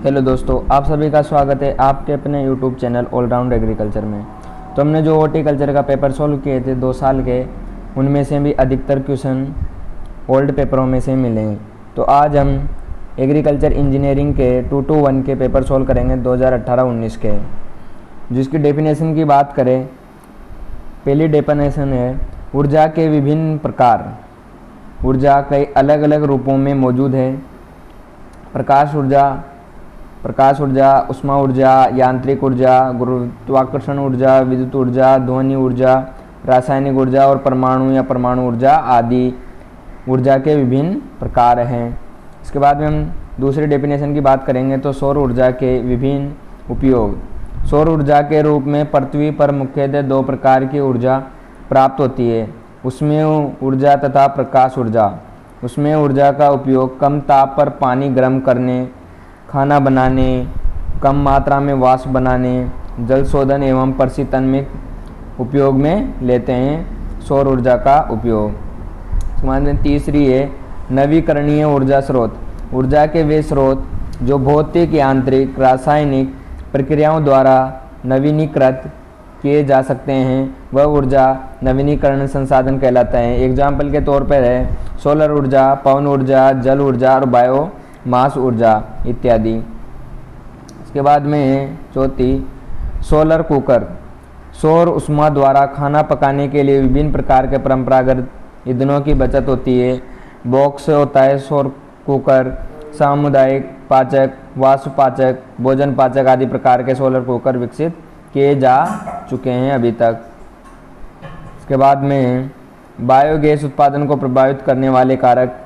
Hello दोस्तों, आप सभी का स्वागत है आपके अपने यूट्यूब चैनल ऑलराउंड एग्रीकल्चर में। तो हमने जो हॉर्टिकल्चर का पेपर सॉल्व किए थे 2 साल के, उनमें से भी अधिकतर क्वेश्चन ओल्ड पेपरों में से मिले हैं। तो आज हम एग्रीकल्चर इंजीनियरिंग के 221 के पेपर सॉल्व करेंगे 2018-19 के। जिसकी डेफिनेशन की बात करें, पहली डेफिनेशन है ऊर्जा के विभिन्न प्रकार। ऊर्जा कई अलग अलग रूपों में मौजूद है। प्रकाश ऊर्जा, ऊष्मा ऊर्जा, यांत्रिक ऊर्जा, गुरुत्वाकर्षण ऊर्जा, विद्युत ऊर्जा, ध्वनि ऊर्जा, रासायनिक ऊर्जा और परमाणु या परमाणु ऊर्जा आदि ऊर्जा के विभिन्न प्रकार हैं। इसके बाद में हम दूसरी डेफिनेशन की बात करेंगे तो सौर ऊर्जा के विभिन्न उपयोग। सौर ऊर्जा के रूप में पृथ्वी पर मुख्यतः 2 प्रकार की ऊर्जा प्राप्त होती है, उसमें ऊर्जा तथा प्रकाश ऊर्जा। उसमें ऊर्जा का उपयोग कम ताप पर पानी गर्म करने, खाना बनाने, कम मात्रा में वाष्प बनाने, जल शोधन एवं प्रशीतन में उपयोग में लेते हैं सौर ऊर्जा का उपयोग। समाज में तीसरी है नवीकरणीय ऊर्जा स्रोत। ऊर्जा के वे स्रोत जो भौतिक, यांत्रिक, रासायनिक प्रक्रियाओं द्वारा नवीनीकृत किए जा सकते हैं, वह ऊर्जा नवीनीकरण संसाधन कहलाता है। एग्जाम्पल के तौर पर है सोलर ऊर्जा, पवन ऊर्जा, जल ऊर्जा और बायोमास ऊर्जा इत्यादि। इसके बाद में है चौथी सोलर कुकर। सौर ऊष्मा द्वारा खाना पकाने के लिए विभिन्न प्रकार के परंपरागत ईंधनों की बचत होती है। बॉक्स होता है सौर कुकर, सामुदायिक पाचक, वाष्प पाचक, भोजन पाचक आदि प्रकार के सोलर कुकर विकसित किए जा चुके हैं अभी तक। इसके बाद में बायोगैस उत्पादन को प्रभावित करने वाले कारक।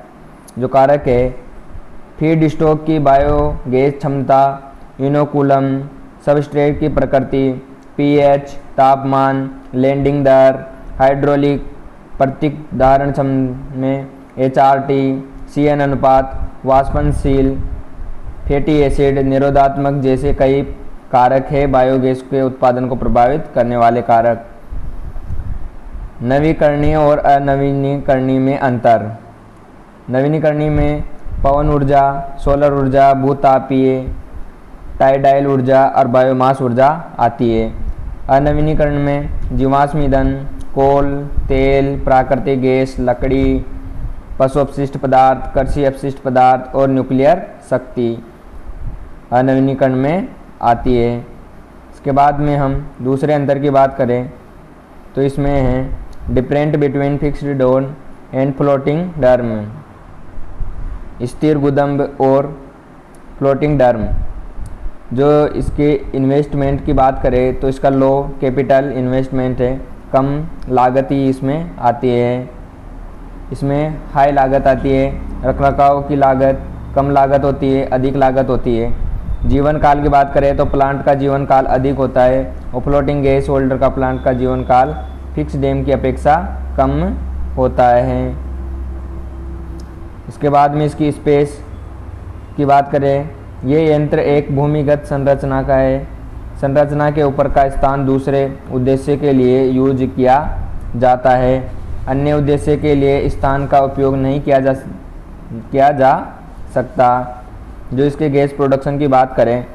जो कारक है फीड स्टॉक की बायोगैस क्षमता, इनोकुलम, सबस्ट्रेट की प्रकृति, पीएच, तापमान, लैंडिंग दर, हाइड्रोलिक प्रतिधारण में एचआरटी, सीएन अनुपात, वाष्पनशील, फैटी एसिड, निरोधात्मक जैसे कई कारक है बायोगैस के उत्पादन को प्रभावित करने वाले कारक। नवीकरणीय और अनवीनीकरणीय में अंतर। नवीनीकरणीय में पवन ऊर्जा, सोलर ऊर्जा, भूतापीय, टाइडाइल ऊर्जा और बायोमास ऊर्जा आती है। अनवीनीकरण में जीवाश्म ईंधन, कोल, तेल, प्राकृतिक गैस, लकड़ी, पशु अपशिष्ट पदार्थ, कृषि अपशिष्ट पदार्थ और न्यूक्लियर शक्ति अनवीनीकरण में आती है। इसके बाद में हम दूसरे अंतर की बात करें तो इसमें है different between fixed dome and floating drum. स्थिर गुदम्ब और फ्लोटिंग डर्म। जो इसके इन्वेस्टमेंट की बात करें तो इसका लो कैपिटल इन्वेस्टमेंट है, कम लागत ही इसमें आती है। इसमें हाई लागत आती है, रखरखाव की लागत कम लागत होती है, अधिक लागत होती है। जीवन काल की बात करें तो प्लांट का जीवन काल अधिक होता है और फ्लोटिंग गैस होल्डर का प्लांट का जीवन काल फिक्स डैम की अपेक्षा कम होता है। इसके बाद में इसकी स्पेस की बात करें, ये यंत्र एक भूमिगत संरचना का है। संरचना के ऊपर का स्थान दूसरे उद्देश्य के लिए यूज किया जाता है। अन्य उद्देश्य के लिए स्थान का उपयोग नहीं किया जा सकता। जो इसके गैस प्रोडक्शन की बात करें,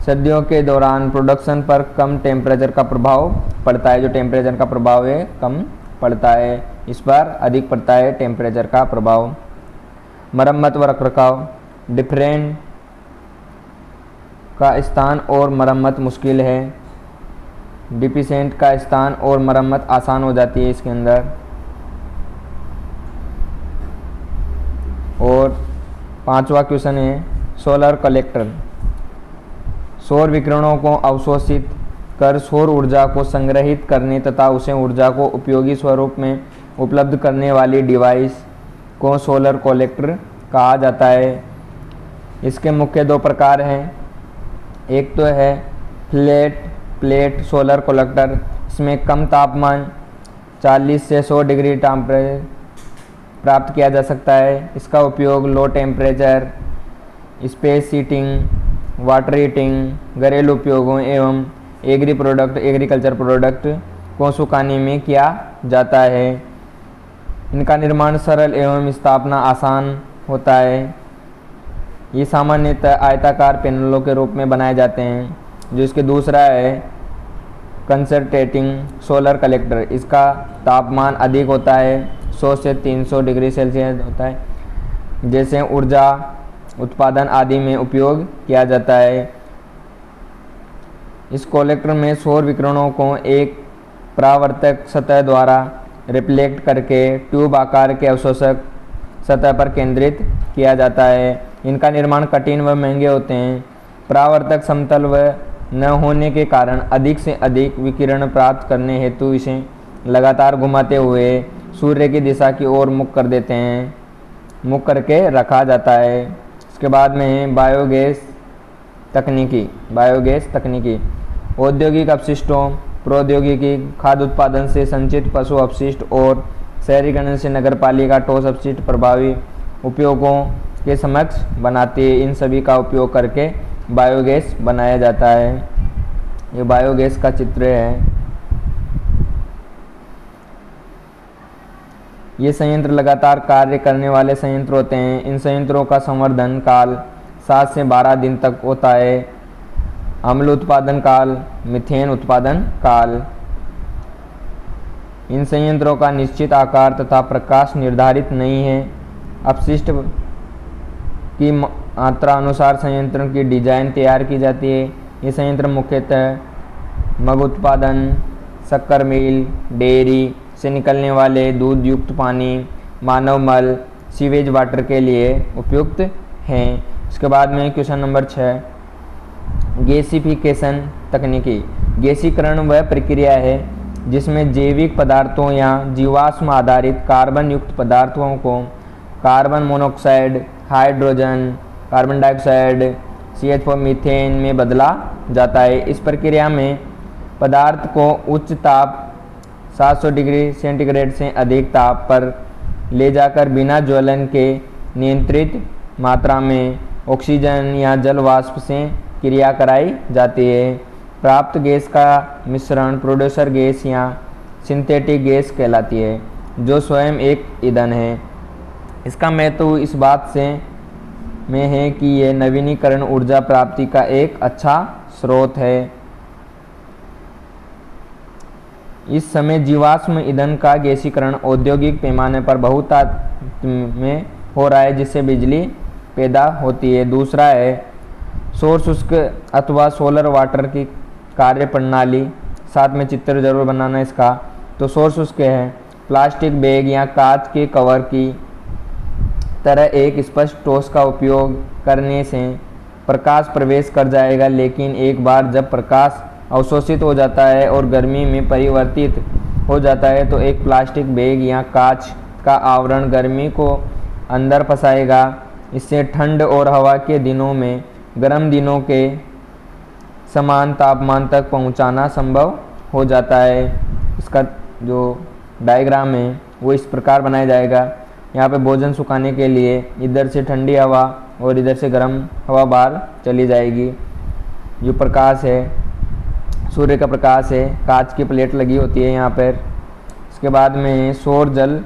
सर्दियों के दौरान प्रोडक्शन पर कम टेम्परेचर का प्रभाव पड़ता है। जो टेम्परेचर का प्रभाव है कम पड़ता है, इस पर अधिक पड़ता है टेम्परेचर का प्रभाव। मरम्मत व रखरखाव। डिफरेंट का स्थान और मरम्मत मुश्किल है, डिफिशेंट का स्थान और मरम्मत आसान हो जाती है इसके अंदर। और 5वां क्वेश्चन है सोलर कलेक्टर। सौर विकिरणों को अवशोषित कर सौर ऊर्जा को संग्रहित करने तथा उसे ऊर्जा को उपयोगी स्वरूप में उपलब्ध करने वाली डिवाइस को सोलर कलेक्टर कहा जाता है। इसके मुख्य 2 प्रकार हैं। एक तो है फ्लैट प्लेट सोलर कलेक्टर। इसमें कम तापमान 40 से 100 डिग्री टेम्परेचर प्राप्त किया जा सकता है। इसका उपयोग low temperature, space heating, water heating, घरेलू उपयोगों एवं एग्रीकल्चर प्रोडक्ट को सुखाने में किया जाता है। इनका निर्माण सरल एवं स्थापना आसान होता है। ये सामान्यतः आयताकार पैनलों के रूप में बनाए जाते हैं। जो इसके दूसरा है कंसंट्रेटिंग सोलर कलेक्टर, इसका तापमान अधिक होता है, 100 से 300 डिग्री सेल्सियस होता है, जैसे ऊर्जा उत्पादन आदि में उपयोग किया जाता है। इस कलेक्टर में सौर विकिरणों को एक परावर्तक सतह द्वारा रिफ्लेक्ट करके ट्यूब आकार के अवशोषक सतह पर केंद्रित किया जाता है। इनका निर्माण कठिन व महंगे होते हैं। परावर्तक समतल व न होने के कारण अधिक से अधिक विकिरण प्राप्त करने हेतु इसे लगातार घुमाते हुए सूर्य की दिशा की ओर मुख करके रखा जाता है। इसके बाद में बायोगैस तकनीकी औद्योगिक अपशिष्टों, प्रौद्योगिकी, खाद्य उत्पादन से संचित पशु अपशिष्ट और शहरीकरण से नगरपालिका ठोस अपशिष्ट प्रभावी उपयोगों के समक्ष बनाती है। इन सभी का उपयोग करके बायोगैस बनाया जाता है। ये बायोगैस का चित्र है। ये संयंत्र लगातार कार्य करने वाले संयंत्र होते हैं। इन संयंत्रों का संवर्धन काल 7 से 12 दिन तक होता है। अम्ल उत्पादन काल, मीथेन उत्पादन काल। इन संयंत्रों का निश्चित आकार तथा प्रकाश निर्धारित नहीं है। अपशिष्ट की मात्रा अनुसार संयंत्र की डिजाइन तैयार की जाती है। ये संयंत्र मुख्यतः मग उत्पादन, शक्कर मिल, डेयरी से निकलने वाले दूध युक्त पानी, मानव मल, सीवेज वाटर के लिए उपयुक्त हैं। इसके बाद में क्वेश्चन नंबर 6, गैसिफिकेशन तकनीकी। गैसीकरण वह प्रक्रिया है जिसमें जैविक पदार्थों या जीवाश्म आधारित कार्बन युक्त पदार्थों को carbon monoxide, hydrogen, carbon dioxide, CH4 methane में बदला जाता है। इस प्रक्रिया में पदार्थ को उच्च ताप 700 डिग्री सेंटीग्रेड से अधिक ताप पर ले जाकर बिना ज्वलन के नियंत्रित मात्रा में ऑक्सीजन या जल वाष्प से क्रिया कराई जाती है। प्राप्त गैस का मिश्रण प्रोड्यूसर गैस या सिंथेटिक गैस कहलाती है, जो स्वयं एक ईंधन है। इसका महत्व इस बात में है कि यह नवीनीकरण ऊर्जा प्राप्ति का एक अच्छा स्रोत है। इस समय जीवाश्म ईंधन का गैसीकरण औद्योगिक पैमाने पर बहुत में हो रहा है, जिससे बिजली पैदा होती है। दूसरा है सौर शुष्क अथवा सोलर वाटर की कार्य प्रणाली। साथ में चित्र जरूर बनाना इसका। तो सौर शुष्क है प्लास्टिक बैग या कांच के कवर की तरह एक स्पष्ट ठोस का उपयोग करने से प्रकाश प्रवेश कर जाएगा, लेकिन एक बार जब प्रकाश अवशोषित हो जाता है और गर्मी में परिवर्तित हो जाता है तो एक प्लास्टिक बैग या कांच का आवरण गर्मी को अंदर फंसाएगा। इससे ठंड और हवा के दिनों में गर्म दिनों के समान तापमान तक पहुंचाना संभव हो जाता है। इसका जो डायग्राम है वो इस प्रकार बनाया जाएगा। यहाँ पे भोजन सुखाने के लिए इधर से ठंडी हवा और इधर से गर्म हवा बाहर चली जाएगी। जो प्रकाश है सूर्य का प्रकाश है, कांच की प्लेट लगी होती है यहाँ पर। इसके बाद में सौर जल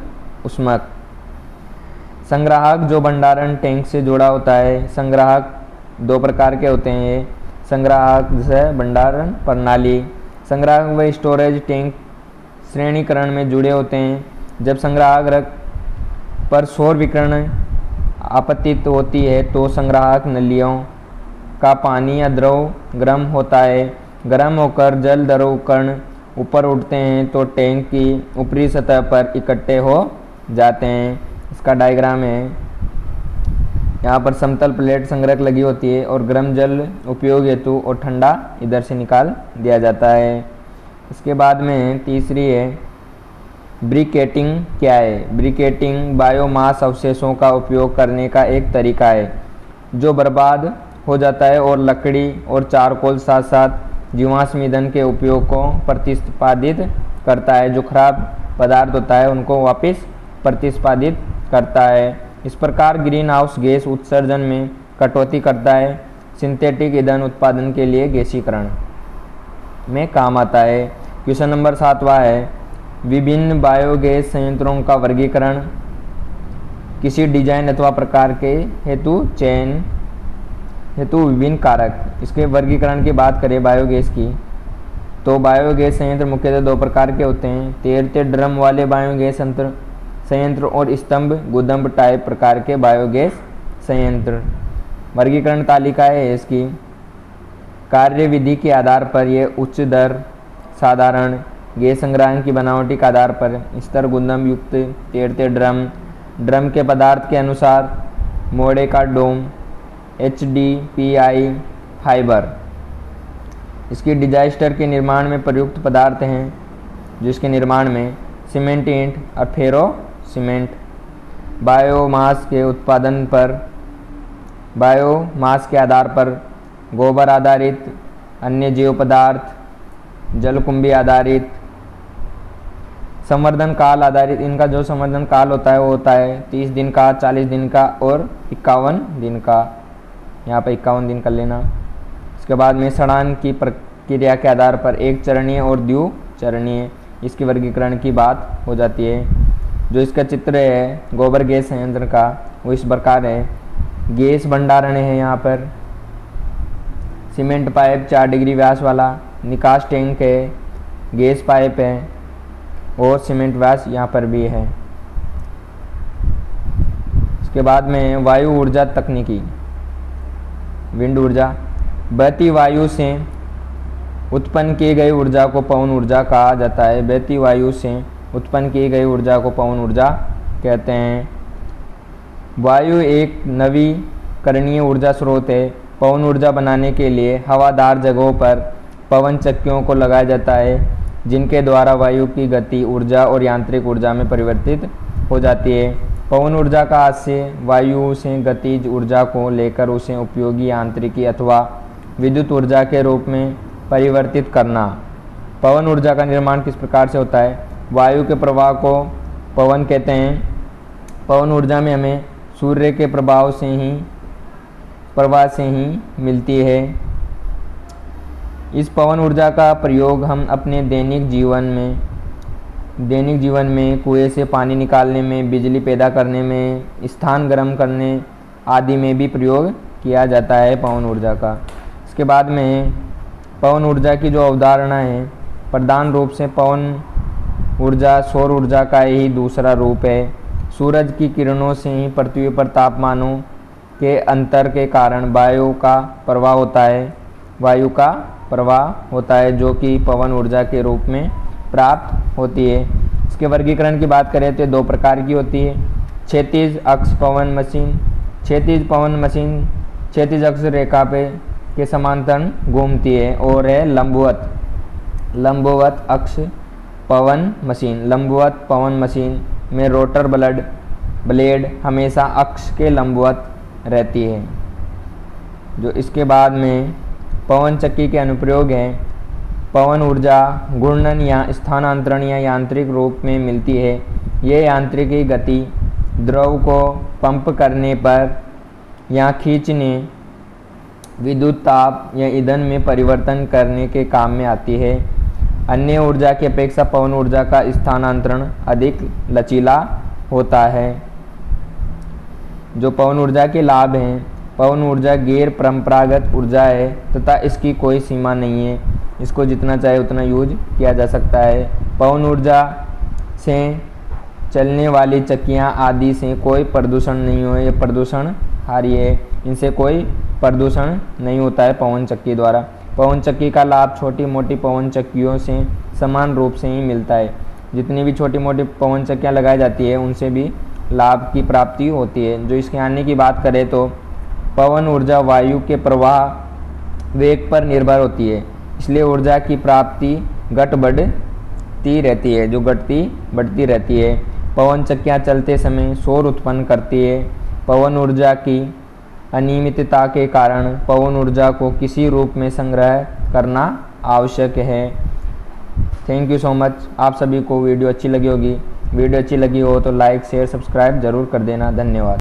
उष्मक संग्राहक, जो भंडारण टैंक से जुड़ा होता है। संग्राहक 2 प्रकार के होते हैं। ये संग्राहक जैसे भंडारण प्रणाली। संग्राहक व स्टोरेज टैंक श्रेणीकरण में जुड़े होते हैं। जब संग्राहक पर सौर विकिरण आपतित होती है तो संग्राहक नलियों का पानी या द्रव गर्म होता है। गर्म होकर जल द्रव कण ऊपर उठते हैं तो टैंक की ऊपरी सतह पर इकट्ठे हो जाते हैं। इसका डायग्राम है। यहाँ पर समतल प्लेट संग्रहक लगी होती है और गर्म जल उपयोग हेतु और ठंडा इधर से निकाल दिया जाता है। इसके बाद में तीसरी है ब्रिकेटिंग। क्या है ब्रिकेटिंग? बायोमास अवशेषों का उपयोग करने का एक तरीका है जो बर्बाद हो जाता है और लकड़ी और चारकोल साथ साथ जीवाश्म ईंधन के उपयोग को प्रतिस्पादित करता है। जो खराब पदार्थ होता है उनको वापस प्रतिस्पादित करता है। इस प्रकार ग्रीन हाउस गैस उत्सर्जन में कटौती करता है। सिंथेटिक ईंधन उत्पादन के लिए गैसीकरण में काम आता है। क्वेश्चन नंबर 7वां है विभिन्न बायोगैस संयंत्रों का वर्गीकरण। किसी डिजाइन अथवा प्रकार के हेतु चयन हेतु विभिन्न कारक। इसके वर्गीकरण की बात करें बायोगैस की, तो बायोगैस संयंत्र मुख्यतः दो प्रकार के होते हैं, तैरते ड्रम वाले बायोगैस संयंत्र और स्तंभ गुदम्ब टाइप प्रकार के बायोगैस संयंत्र। वर्गीकरण तालिका है इसकी। कार्य विधि के आधार पर यह उच्च दर, साधारण, गैस संग्रहण की बनावटी के आधार पर, स्तर गुदम्ब युक्त, तैरते ड्रम के पदार्थ के अनुसार, मोड़े का डोम, HDPE फाइबर। इसकी डिजास्टर के निर्माण में प्रयुक्त पदार्थ हैं, जिसके निर्माण में सीमेंट ईंट और फेरो सीमेंट। बायोमास के उत्पादन पर, बायोमास के आधार पर गोबर आधारित, अन्य जैव पदार्थ, जलकुंभी आधारित, संवर्धन काल आधारित। इनका जो संवर्धन काल होता है वो होता है 30 दिन का, 40 दिन का और 51 दिन का। यहाँ पर 51 दिन कर लेना। इसके बाद में सड़ान की प्रक्रिया के आधार पर एक चरणीय और द्विचरणीय, इसकी वर्गीकरण की बात हो जाती है। जो इसका चित्र है गोबर गैस संयंत्र का वो इस प्रकार है। गैस भंडारण है यहाँ पर, सीमेंट पाइप 4 डिग्री व्यास वाला, निकास टैंक है, गैस पाइप है और सीमेंट व्यास यहाँ पर भी है। इसके बाद में वायु ऊर्जा तकनीकी, विंड ऊर्जा। बहती वायु से उत्पन्न की गई ऊर्जा को पवन ऊर्जा कहा जाता है। बहती वायु से उत्पन्न की गई ऊर्जा को पवन ऊर्जा कहते हैं। वायु एक नवीकरणीय ऊर्जा स्रोत है। पवन ऊर्जा बनाने के लिए हवादार जगहों पर पवन चक्कियों को लगाया जाता है, जिनके द्वारा वायु की गति ऊर्जा और यांत्रिक ऊर्जा में परिवर्तित हो जाती है। पवन ऊर्जा का अर्थ से वायु से गतिज ऊर्जा को लेकर उसे उपयोगी यांत्रिकी अथवा विद्युत ऊर्जा के रूप में परिवर्तित करना। पवन ऊर्जा का निर्माण किस प्रकार से होता है? वायु के प्रवाह को पवन कहते हैं। पवन ऊर्जा में हमें सूर्य के प्रभाव से ही मिलती है। इस पवन ऊर्जा का प्रयोग हम अपने दैनिक जीवन में कुएं से पानी निकालने में, बिजली पैदा करने में, स्थान गर्म करने आदि में भी प्रयोग किया जाता है पवन ऊर्जा का। इसके बाद में पवन ऊर्जा की जो अवधारणा है, प्रधान रूप से पवन ऊर्जा सौर ऊर्जा का ही दूसरा रूप है। सूरज की किरणों से ही पृथ्वी पर तापमानों के अंतर के कारण वायु का प्रवाह होता है, जो कि पवन ऊर्जा के रूप में प्राप्त होती है। इसके वर्गीकरण की बात करें तो 2 प्रकार की होती है। क्षैतिज अक्ष पवन मशीन। क्षैतिज अक्ष रेखा के समांतर घूमती है, और है लंबवत अक्ष पवन मशीन। लंबवत पवन मशीन में रोटर ब्लेड हमेशा अक्ष के लंबवत रहती है। जो इसके बाद में पवन चक्की के अनुप्रयोग हैं। पवन ऊर्जा घूर्णन या स्थानांतरण या यांत्रिक रूप में मिलती है। यह यांत्रिकी गति द्रव को पंप करने पर या खींचने, विद्युत ताप या ईंधन में परिवर्तन करने के काम में आती है। अन्य ऊर्जा की अपेक्षा पवन ऊर्जा का स्थानांतरण अधिक लचीला होता है। जो पवन ऊर्जा के लाभ हैं, पवन ऊर्जा गैर परंपरागत ऊर्जा है तथा इसकी कोई सीमा नहीं है। इसको जितना चाहे उतना यूज किया जा सकता है। पवन ऊर्जा से चलने वाली चक्कियाँ आदि से कोई प्रदूषण नहीं हो, ये प्रदूषण हारी है, इनसे कोई प्रदूषण नहीं होता है पवन चक्की द्वारा। पवन चक्की का लाभ छोटी मोटी पवन चक्कियों से समान रूप से ही मिलता है। जितनी भी छोटी मोटी पवन चक्कियाँ लगाई जाती है उनसे भी लाभ की प्राप्ति होती है। जो इसके आने की बात करें तो पवन ऊर्जा वायु के प्रवाह वेग पर निर्भर होती है, इसलिए ऊर्जा की प्राप्ति बढ़ती रहती है। पवन चक्कियाँ चलते समय शोर उत्पन्न करती है। पवन ऊर्जा की अनियमितता के कारण पवन ऊर्जा को किसी रूप में संग्रह करना आवश्यक है। Thank you so much. आप सभी को वीडियो अच्छी लगी होगी। वीडियो अच्छी लगी हो तो लाइक शेयर सब्सक्राइब जरूर कर देना। धन्यवाद।